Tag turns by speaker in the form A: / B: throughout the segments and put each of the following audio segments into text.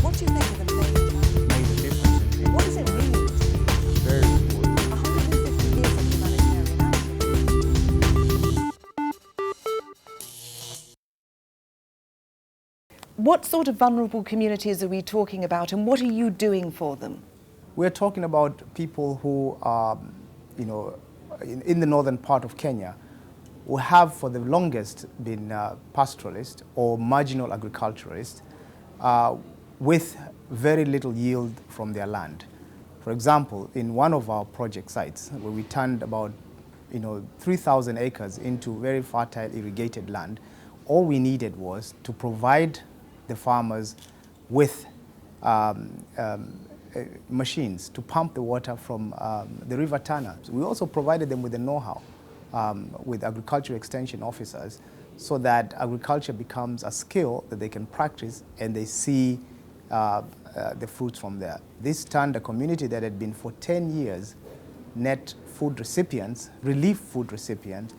A: What do you think are the main challenges?
B: Made a difference in
A: What does it mean?
B: very important.
A: 150 years of humanitarian action. What sort of vulnerable communities are we talking about, and what are you doing for them?
B: We're talking about people who are, in the northern part of Kenya, who have for the longest been pastoralists or marginal agriculturalists with very little yield from their land. For example, in one of our project sites, where we turned about 3,000 acres into very fertile irrigated land, all we needed was to provide the farmers with machines to pump the water from the river Tana. We also provided them with the know-how with agriculture extension officers, so that agriculture becomes a skill that they can practice and they see the fruits from there. This turned a community that had been for 10 years net food recipients, relief food recipients,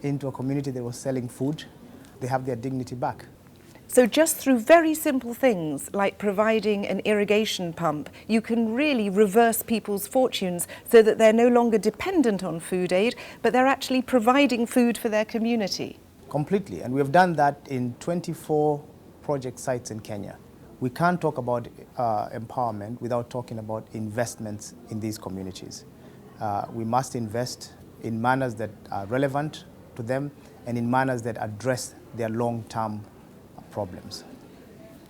B: into a community that was selling food. They have their dignity back.
A: So just through very simple things like providing an irrigation pump, you can really reverse people's fortunes so that they're no longer dependent on food aid, but they're actually providing food for their community.
B: Completely, and we have done that in 24 project sites in Kenya. We can't talk about empowerment without talking about investments in these communities. We must invest in manners that are relevant to them and in manners that address their long-term problems.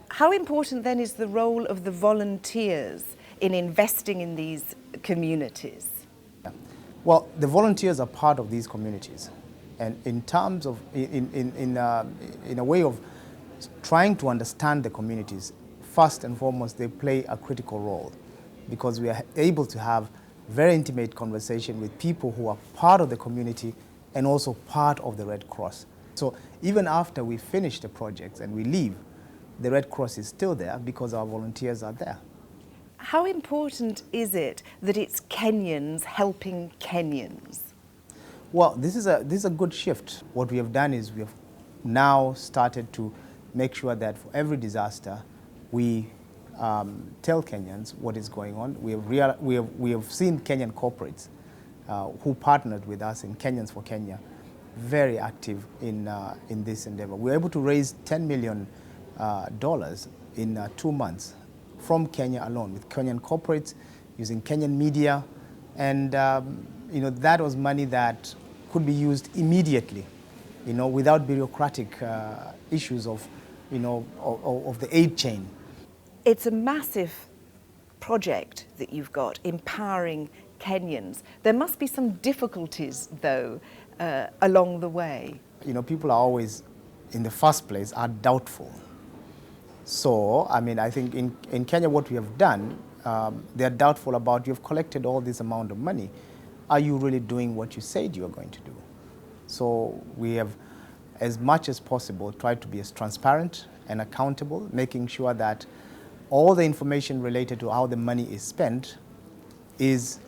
A: How important then is the role of the volunteers in investing in these communities?
B: Well, the volunteers are part of these communities, and in terms of, in a way of trying to understand the communities, first and foremost, they play a critical role, because we are able to have very intimate conversation with people who are part of the community and also part of the Red Cross. So even after we finish the projects and we leave, the Red Cross is still there because our volunteers are there.
A: How important is it that it's Kenyans helping Kenyans?
B: Well, this is a good shift. What we have done is we have now started to make sure that for every disaster, we tell Kenyans what is going on. We have seen Kenyan corporates who partnered with us in Kenyans for Kenya, very active in this endeavor. We were able to raise $10 million in 2 months from Kenya alone, with Kenyan corporates using Kenyan media, and that was money that could be used immediately, without bureaucratic issues of the aid chain.
A: It's a massive project that you've got, empowering Kenyans. There must be some difficulties, though, along the way.
B: People are always, in the first place, are doubtful. So, I think in Kenya what we have done, they're doubtful about, you've collected all this amount of money. Are you really doing what you said you are going to do? So we have, as much as possible, tried to be as transparent and accountable, making sure that all the information related to how the money is spent is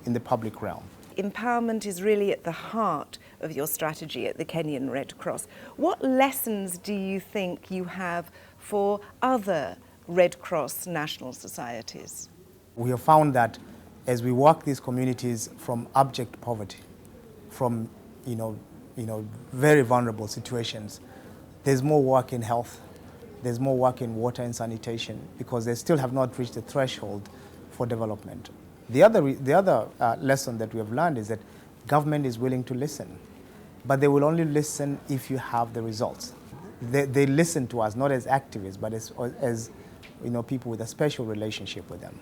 B: in the public realm.
A: Empowerment is really at the heart of your strategy at the Kenyan Red Cross. What lessons do you think you have for other Red Cross national societies?
B: We have found that as we work these communities from abject poverty, from very vulnerable situations, there's more work in health, there's more work in water and sanitation, because they still have not reached the threshold for development. The other lesson that we have learned is that government is willing to listen, but they will only listen if you have the results. They listen to us not as activists, but as people with a special relationship with them.